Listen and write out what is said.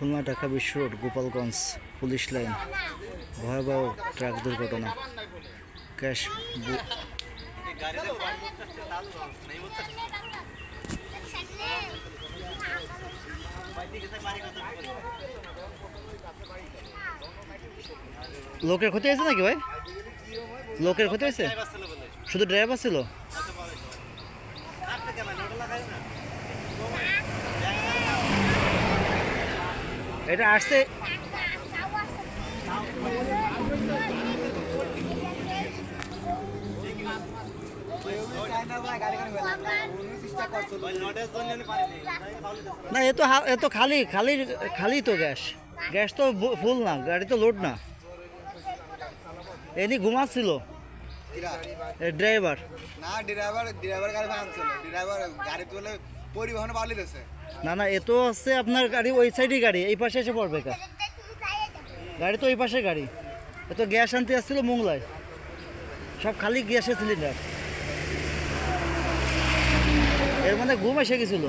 খুলনা ঢাকা বিশ্ব road Gopalganj police line ভয়াবহ truck দুর্ঘটনা ক্র্যাশ লোকের ক্ষতি হয়েছে নাকি ভাই? লোকের ক্ষতি হয়েছে? শুধু ড্রাইভার ছিল? এটা আসছে না, এ তো খালি খালি খালি তো গ্যাস গ্যাস তো ফুল না, গাড়ি তো লোড না। এনি ঘুমাচ্ছিল ড্রাইভার না, ড্রাইভার গাড়ি ভাঙছিল, ড্রাইভার গাড়ি তুলে পরিবহনে পালিয়ে দিয়েছে। না এ তো হচ্ছে আপনার গাড়ি ওই সাইডই, গাড়ি এই পাশে এসে পড়বে কা গাড়ি তো ওই পাশে গাড়ি। এ তো গ্যাস আনতে আসছিল মোংলায়, সব খালি গ্যাসের সিলিন্ডার, এর মধ্যে ঘুম এসে গেছিল।